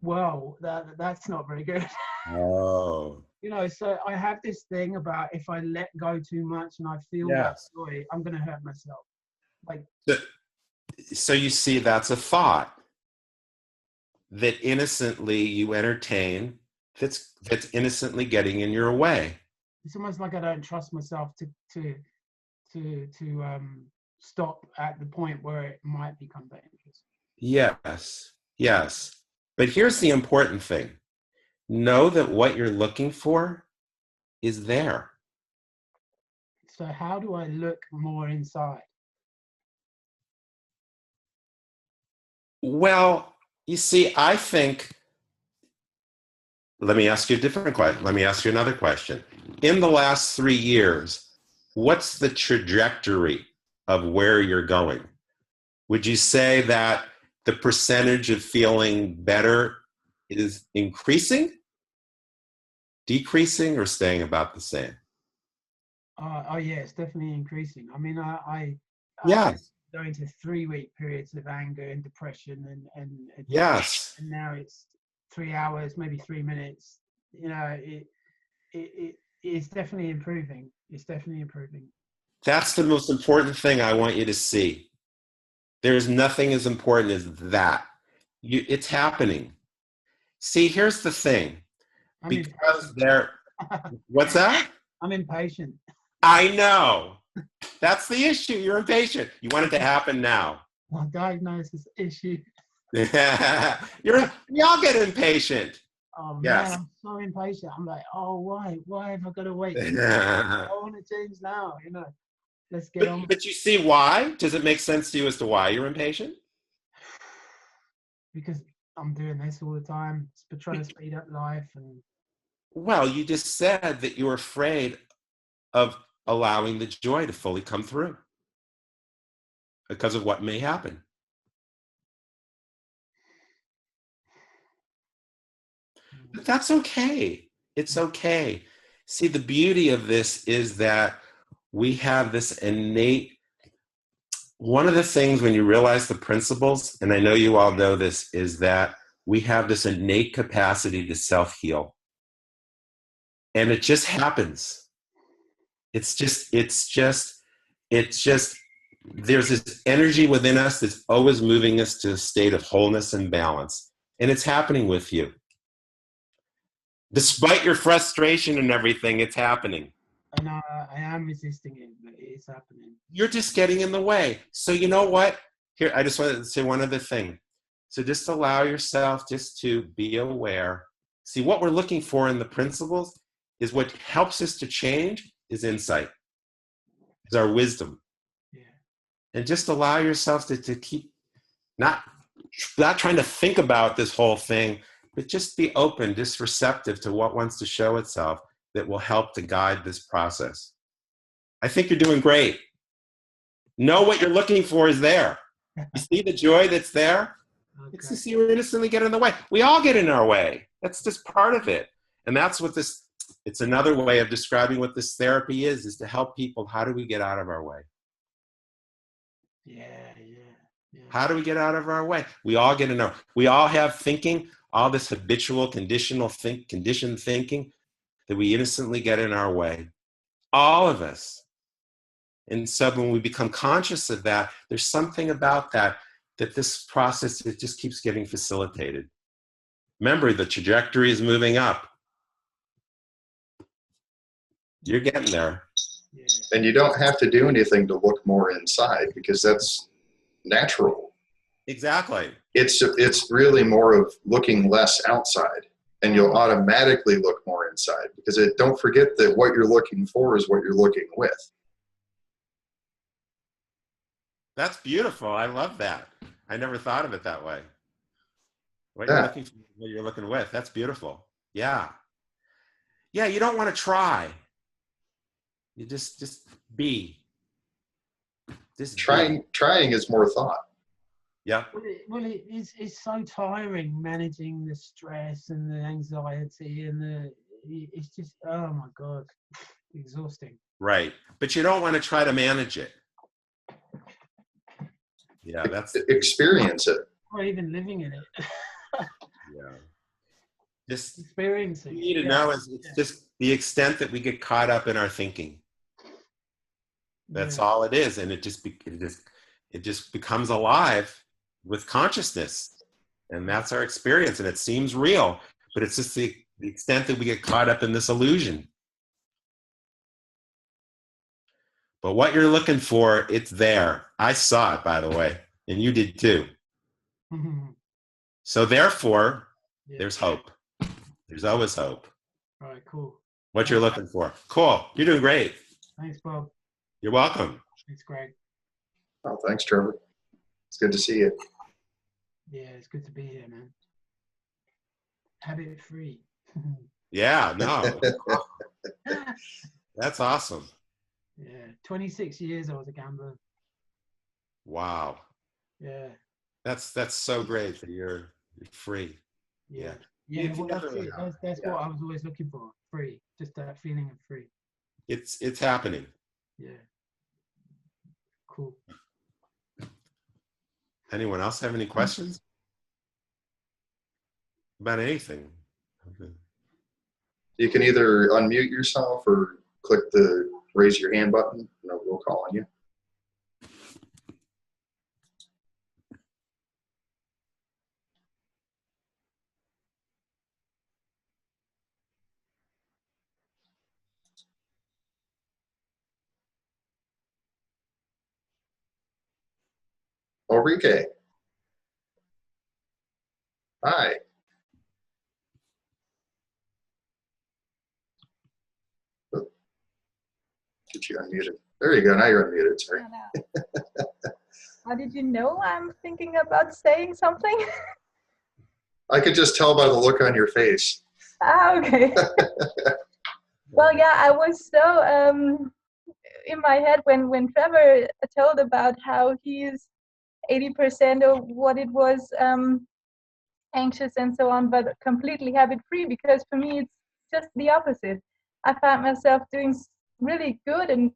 whoa, that's not very good. Oh, You know, so I have this thing about if I let go too much and I feel that yes. joy, I'm going to hurt myself. Like, So you see, that's a thought that innocently you entertain, that's innocently getting in your way. it's almost like I don't trust myself to stop at the point where it might become dangerous. Yes, yes. But here's the important thing. Know that what you're looking for is there. So how do I look more inside? Well, you see, I think, let me ask you a different question. Let me ask you another question. In the last 3 years, what's the trajectory of where you're going? Would you say that the percentage of feeling better is increasing, decreasing, or staying about the same? Oh yeah, it's definitely increasing. I mean, I Yes, go into 3 week periods of anger and depression, yes. and now it's 3 hours, maybe 3 minutes. You know, it's definitely improving. It's definitely improving. That's the most important thing I want you to see. There's nothing as important as that. It's happening. See, here's the thing. I'm Because impatient. what's that? I'm impatient. I know. That's the issue. You're impatient. You want it to happen now. My diagnosis issue. We all get impatient. Oh man, Yes. I'm so impatient. I'm like, oh, why have I got to wait? I but, want to change now. You know, let's get on. but you see why? Does it make sense to you as to why you're impatient? Because I'm doing this all the time. It's trying to speed up life, and Well, you just said that you're afraid of allowing the joy to fully come through because of what may happen. But that's okay. It's okay. See, the beauty of this is that we have this innate, one of the things when you realize the principles, and I know you all know this, is that we have this innate capacity to self-heal. And it just happens. It's just, there's this energy within us that's always moving us to a state of wholeness and balance. And it's happening with you. Despite your frustration and everything, it's happening. and I am resisting it, but it's happening. You're just getting in the way. So you know what? Here, I just wanted to say one other thing. So just allow yourself just to be aware. See, what we're looking for in the principles is what helps us to change is insight, is our wisdom. Yeah. And just allow yourself to keep not trying to think about this whole thing, but just be open, just receptive to what wants to show itself that will help to guide this process. I think you're doing great. Know what you're looking for is there. You see the joy that's there? Okay. It's just you innocently get in the way. We all get in our way. That's just part of it. And that's what this, it's another way of describing what this therapy is to help people. How do we get out of our way? Yeah. How do we get out of our way? We all get in our, we all have thinking. all this habitual conditioned thinking that we innocently get in our way. All of us. And so when we become conscious of that, there's something about that this process, it just keeps getting facilitated. Remember, the trajectory is moving up. You're getting there. And you don't have to do anything to look more inside, because that's natural. Exactly. It's really more of looking less outside, and you'll automatically look more inside, because don't forget that what you're looking for is what you're looking with. That's beautiful. I love that. I never thought of it that way. What Yeah. you're looking for, what you're looking with. That's beautiful. Yeah. Yeah, you don't want to try. You just be. Just Trying is more thought. Yeah. It's so tiring managing the stress and the anxiety and it's just, oh my God, exhausting. Right. But you don't want to try to manage it. Yeah, that's Experience it. Or even living in it. yeah. Just Experiencing. you need to know is it's just the extent that we get caught up in our thinking. That's all it is, and it just becomes alive with consciousness, and that's our experience, and it seems real, but it's just the extent that we get caught up in this illusion. But what you're looking for, it's there. I saw it, by the way, and you did too. So therefore, there's hope. There's always hope. All right, cool. What you're looking for. Cool. You're doing great. Thanks, Bob. You're welcome. It's great. Oh, thanks, Trevor. It's good to see you. Yeah, it's good to be here, man. Habit free. Yeah, no. That's awesome. Yeah, 26 years I was a gambler. Wow. Yeah. That's so great that you're free. Yeah. Yeah, well, that's what I was always looking for. Free. Just that feeling of free. It's happening. Yeah. Cool. Anyone else have any questions about anything? You can either unmute yourself or click the raise your hand button, and we'll call on you. Enrique. Hi. Get you unmuted. There you go. Now you're unmuted. Sorry. How did you know I'm thinking about saying something? I could just tell by the look on your face. Ah, okay. Well, yeah, I was so in my head when Trevor told about how he's 80% of what it was anxious and so on, but completely habit-free, because for me it's just the opposite. I found myself doing really good and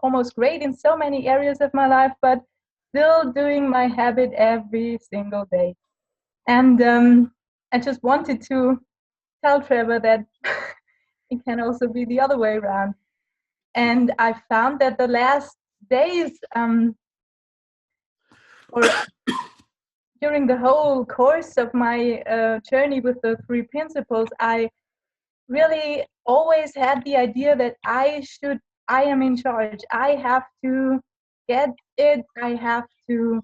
almost great in so many areas of my life, but still doing my habit every single day. And I just wanted to tell Trevor that it can also be the other way around. And I found that the last days, or during the whole course of my journey with the 3 principles, I really always had the idea that I am in charge. I have to get it. I have to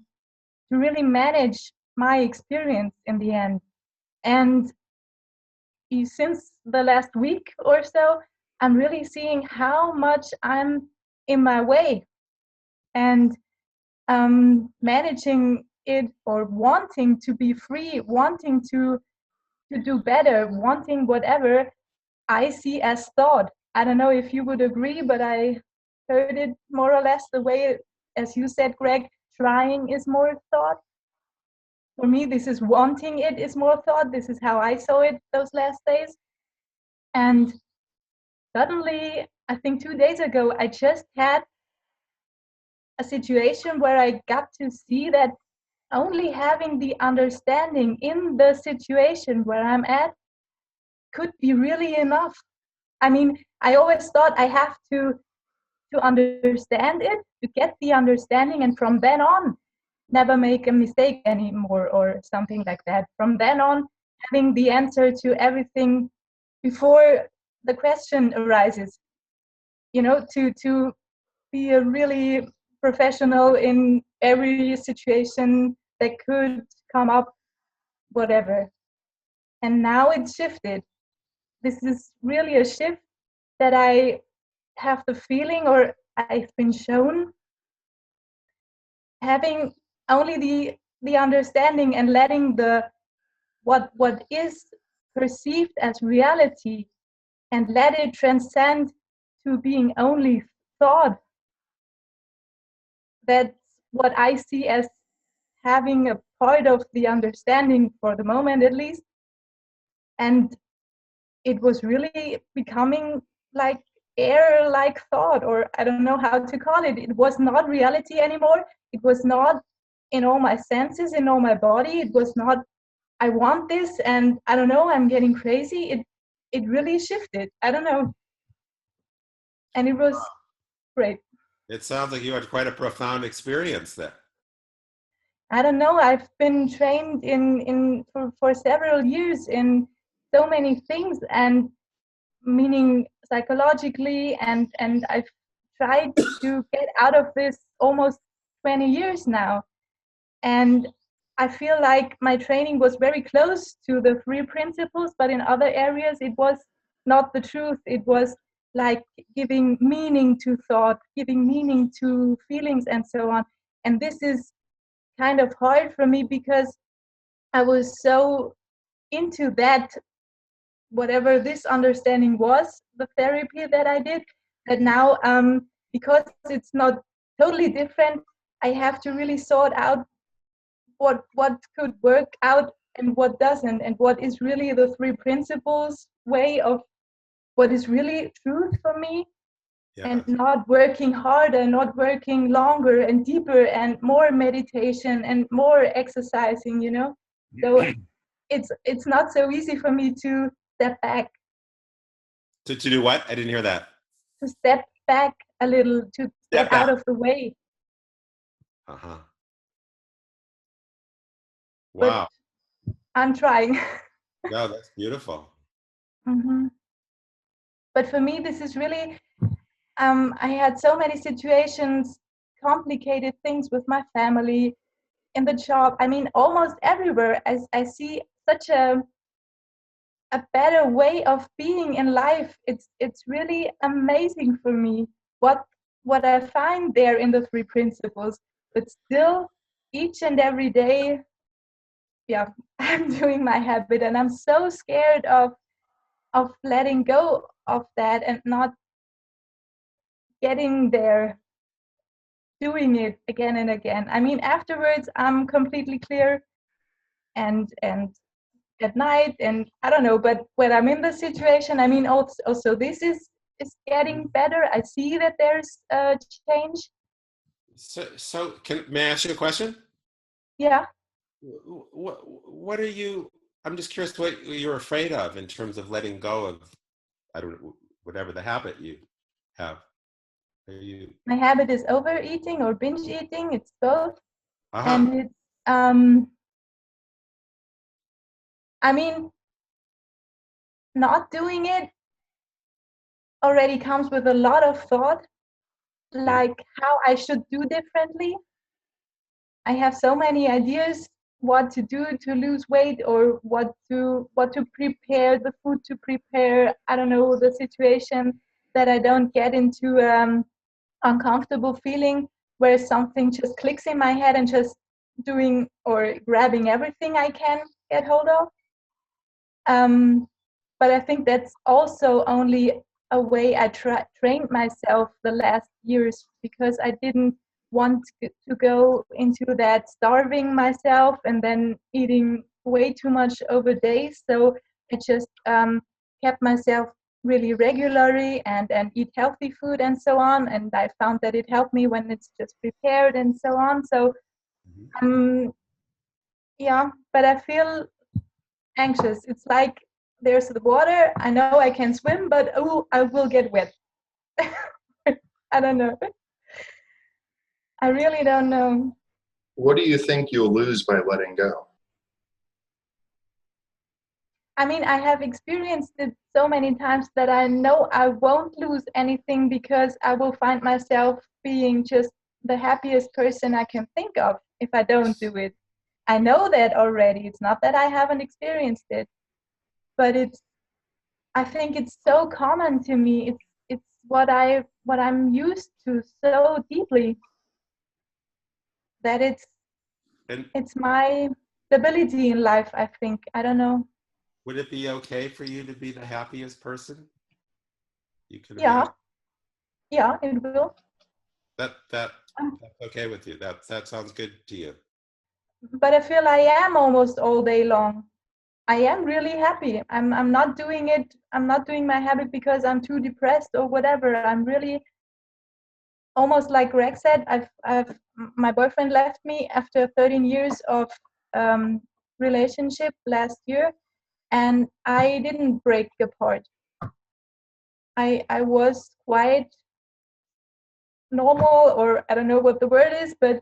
really manage my experience in the end. And since the last week or so, I'm really seeing how much I'm in my way, and managing it, or wanting to be free, wanting to do better, wanting whatever, I see as thought. I don't know if you would agree, but I heard it more or less the way, as you said, Greg, trying is more thought. For me, this is wanting it is more thought. This is how I saw it those last days. And suddenly, I think 2 days ago, I just had a situation where I got to see that only having the understanding in the situation where I'm at could be really enough. I mean, I always thought I have to understand it, to get the understanding, and from then on, never make a mistake anymore or something like that. From then on, having the answer to everything before the question arises, you know, to be a really professional in every situation that could come up, whatever. And now it's shifted. This is really a shift that I have the feeling, or I've been shown, having only the understanding and letting the what is perceived as reality and let it transcend to being only thought. That's what I see as having a part of the understanding for the moment, at least. And it was really becoming like air, like thought, or I don't know how to call it. It was not reality anymore. It was not in all my senses, in all my body. It was not, I want this, and I don't know, I'm getting crazy. It really shifted. I don't know. And it was great. It sounds like you had quite a profound experience there. I don't know. I've been trained for several years in so many things, and meaning psychologically, and I've tried to get out of this almost 20 years now. And I feel like my training was very close to the three principles, but in other areas it was not the truth. It was like giving meaning to thought, giving meaning to feelings, and so on. And this is kind of hard for me because I was so into that, whatever this understanding was, the therapy that I did, that now, because it's not totally different, I have to really sort out what could work out and what doesn't, and what is really the three principles way of what is really truth for me. Yeah. And not working harder, not working longer and deeper and more meditation and more exercising, you know. So it's not so easy for me to step back. To do what? I didn't hear that. To step back a little, to get out of the way. Uh-huh. Wow. But I'm trying. No, that's beautiful. Mm-hmm. But for me, this is really, I had so many situations, complicated things with my family, in the job. I mean, almost everywhere, I see such a better way of being in life. It's really amazing for me what I find there in the three principles. But still, each and every day, yeah, I'm doing my habit, and I'm so scared of letting go of that and not getting there, doing it again and again. I mean, afterwards, I'm completely clear, and at night, and I don't know, but when I'm in the situation, I mean, also this is getting better. I see that there's a change. So may I ask you a question? Yeah. What are you, I'm just curious what you're afraid of in terms of letting go of, I don't know, whatever the habit you have. My habit is overeating or binge eating. It's both. Uh-huh. And it's, I mean, not doing it already comes with a lot of thought, like how I should do differently. I have so many ideas what to do to lose weight, or what to prepare, the food to prepare. I don't know, the situation that I don't get into uncomfortable feeling where something just clicks in my head and just doing or grabbing everything I can get hold of. But I think that's also only a way I trained myself the last years, because I didn't want to go into that starving myself and then eating way too much over days. So I just kept myself really regularly and eat healthy food and so on. And I found that it helped me when it's just prepared and so on. So Yeah, but I feel anxious. It's like there's the water. I know I can swim, but oh, I will get wet. I don't know. I really don't know. What do you think you'll lose by letting go? I mean, I have experienced it so many times that I know I won't lose anything because I will find myself being just the happiest person I can think of if I don't do it. I know that already. It's not that I haven't experienced it, but I think it's so common to me. It's what I'm used to so deeply that And it's my stability in life, I think. I don't know. would it be okay for you to be the happiest person you can Yeah, imagine? yeah, it will. That's Um, okay with you. That sounds good to you. but I feel I am almost all day long. I am really happy. I'm not doing it. I'm not doing my habit because I'm too depressed or whatever. I'm really almost like Greg said. My boyfriend left me after 13 years of um, relationship last year, and I didn't break apart. I was quite normal, or I don't know what the word is, but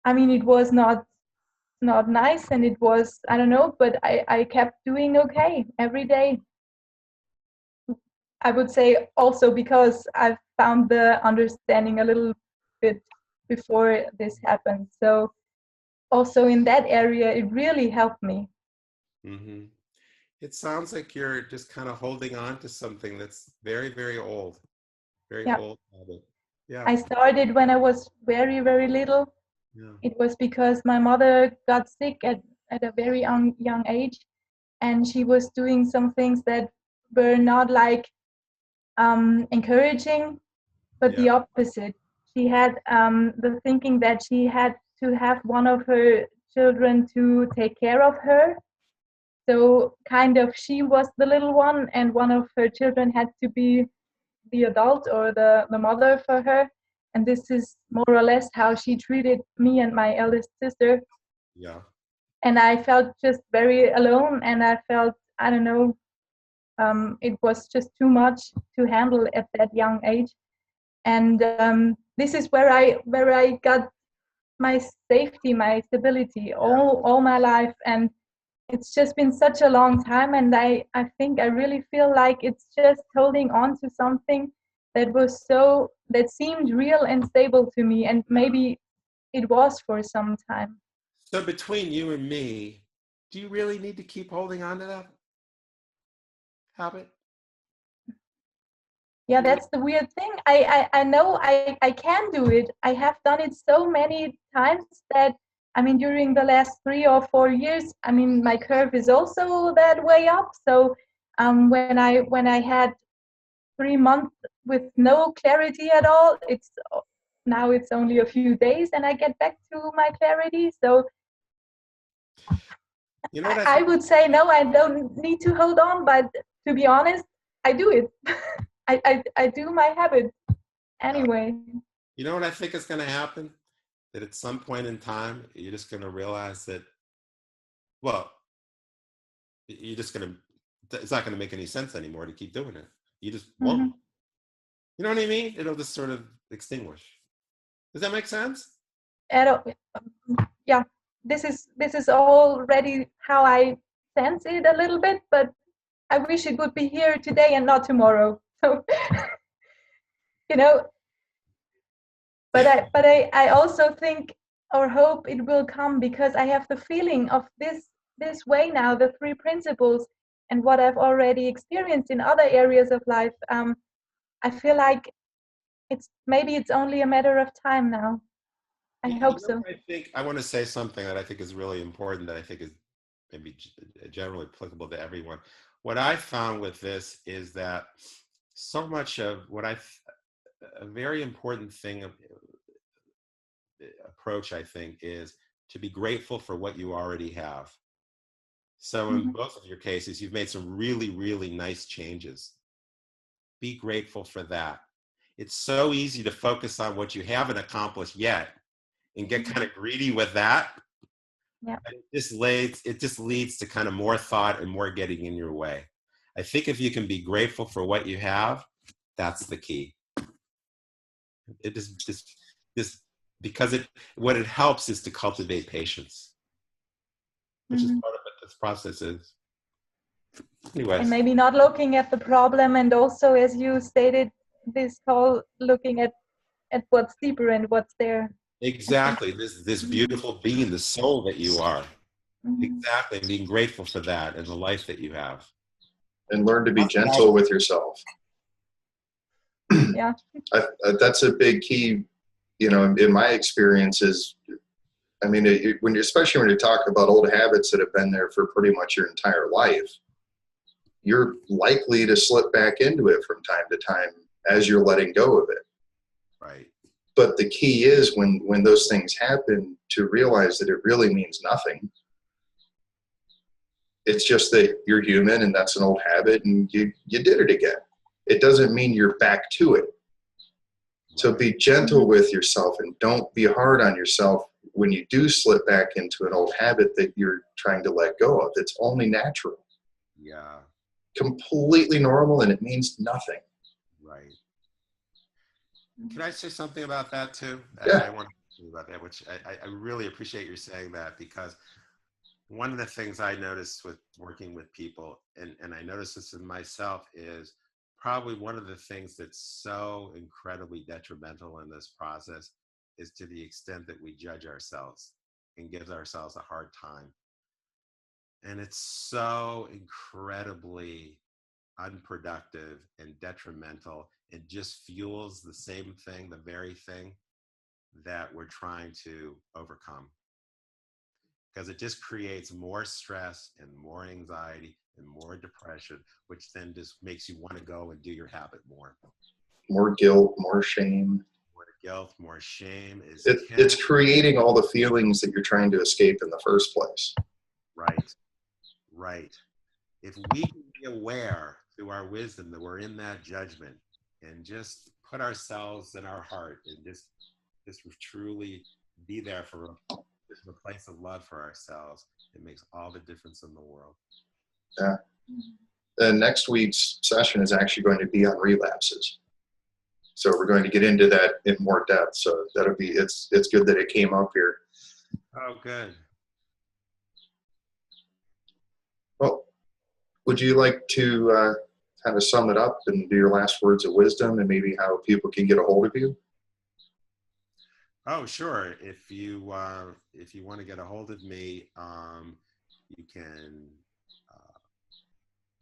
I mean it was not nice, and it was, I don't know, but I kept doing okay every day. I would say also because I've found the understanding a little bit before this happened. So also in that area, it really helped me. Hmm. It sounds like you're just kind of holding on to something that's very, very old, very Yeah, old habit. Yeah, I started when I was very, very little. yeah, It was because my mother got sick at a very young age, and she was doing some things that were not like encouraging, but yeah, the opposite. She had the thinking that she had to have one of her children to take care of her. So, kind of, she was the little one, and one of her children had to be the adult or the mother for her. And this is more or less how she treated me and my eldest sister. yeah. And I felt just very alone, and I felt, I don't know, it was just too much to handle at that young age. And this is where I got my safety, my stability Yeah. all my life. And it's just been such a long time, and I think I really feel like it's just holding on to something that seemed real and stable to me, and maybe it was for some time. So between you and me, do you really need to keep holding on to that habit? Yeah, Do you really? that's the weird thing. I know I can do it. I have done it so many times that, I mean, during the last 3 or 4 years, I mean, my curve is also that way up. So when I had 3 months with no clarity at all, now it's only a few days and I get back to my clarity. So You know what I I think? would say no, I don't need to hold on, but to be honest, I do it. I do my habit Yeah. anyway. You know what I think is going to happen? That at some point in time, you're just going to realize that, well, you're just going to, it's not going to make any sense anymore to keep doing it. You just won't. Hmm. You know what I mean? It'll just sort of extinguish. Does that make sense? Yeah, this is already how I sense it a little bit, but I wish it would be here today and not tomorrow. So you know, but I also think or hope it will come because I have the feeling of this way now, the three principles, and what I've already experienced in other areas of life. I feel like it's only a matter of time now. I You hope know so. what I think? I want to say something that I think is really important that I think is maybe generally applicable to everyone. What I found with this is that so much of a very important thing approach, I think, is to be grateful for what you already have. So in Hmm. both of your cases, you've made some really, really nice changes. Be grateful for that. It's so easy to focus on what you haven't accomplished yet and get kind of greedy with that. Yeah. It just leads to kind of more thought and more getting in your way. I think if you can be grateful for what you have, that's the key. It is just because what it helps is to cultivate patience, which is part of what this process is. Anyways. And maybe not looking at the problem, and also, as you stated, this whole looking at what's deeper and what's there. Exactly. This beautiful being, the soul that you are. Mm-hmm. Exactly. And being grateful for that and the life that you have. And learn to be gentle with yourself. Yeah. That's a big key, in my experience is, I mean, especially when you talk about old habits that have been there for pretty much your entire life, you're likely to slip back into it from time to time as you're letting go of it. Right. But the key is when those things happen to realize that it really means nothing. It's just that you're human and that's an old habit and you did it again. It doesn't mean you're back to it. So be gentle with yourself and don't be hard on yourself when you do slip back into an old habit that you're trying to let go of. It's only natural. Yeah. Completely normal, and it means nothing. Right. Can I say something about that too? Yeah. I want to talk about that, which I really appreciate you saying that, because one of the things I noticed with working with people, and I noticed this in myself, is probably one of the things that's so incredibly detrimental in this process is to the extent that we judge ourselves and give ourselves a hard time. And it's so incredibly unproductive and detrimental. It just fuels the same thing, the very thing that we're trying to overcome. Because it just creates more stress and more anxiety and more depression, which then just makes you want to go and do your habit more. More guilt, more shame. More guilt, more shame. It's creating all the feelings that you're trying to escape in the first place. Right. Right. If we can be aware through our wisdom that we're in that judgment and just put ourselves in our heart and just truly be there for a place of love for ourselves, it makes all the difference in the world. Yeah. And next week's session is actually going to be on relapses. So we're going to get into that in more depth. So it's good that it came up here. Oh, good. Well, would you like to kind of sum it up and do your last words of wisdom and maybe how people can get a hold of you? Oh, sure. If you want to get a hold of me, you can.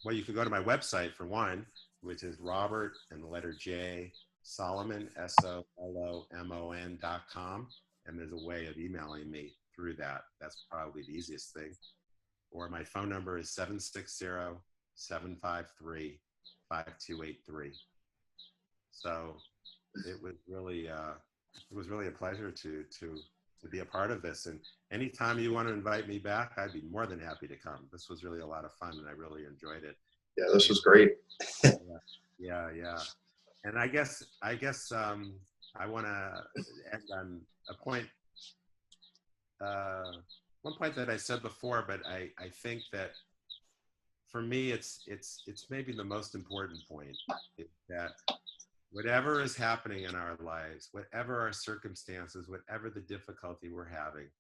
Well, you can go to my website for one, which is Robert and the letter J Solomon SOLOMON.com, and there's a way of emailing me through that. That's probably the easiest thing. Or my phone number is 760-753-5283. So it was really a pleasure to be a part of this. And anytime you want to invite me back, I'd be more than happy to come. This was really a lot of fun, and I really enjoyed it. Yeah, this was great. Yeah. And I guess I want to end on a point. One point that I said before, but I think that for me, it's maybe the most important point, is that whatever is happening in our lives, whatever our circumstances, whatever the difficulty we're having,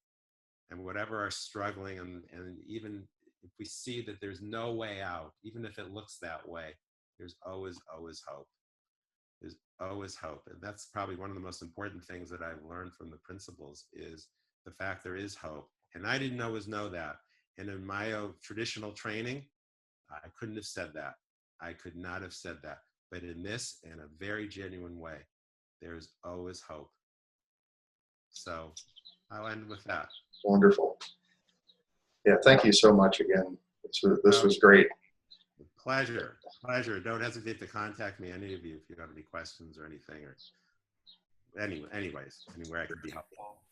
and whatever our struggling, and even if we see that there's no way out, even if it looks that way, there's always hope. There's always hope. And that's probably one of the most important things that I've learned from the principles, is the fact there is hope. And I didn't always know that. And in my traditional training, I couldn't have said that. I could not have said that. But in this, in a very genuine way, there's always hope. So I'll end with that. Wonderful. Yeah, thank you so much again. This was great. Pleasure. Don't hesitate to contact me, any of you, if you have any questions or anything, or anyways, anywhere I could be helpful.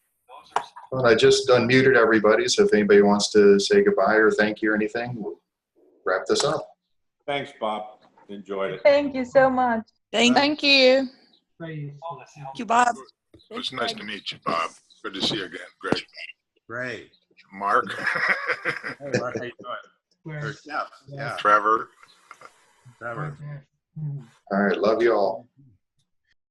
Well, I just unmuted everybody, so if anybody wants to say goodbye or thank you or anything, we'll wrap this up. Thanks, Bob. Enjoyed it. Thank you so much. Thank you. Very useful. Thank you, Bob. It was nice to meet you, Bob. Good to see you again, Greg. Great. Mark. Hey, Mark, how you doing? Or Jeff. Yeah. Trevor. Trevor. Okay. All right, love you all.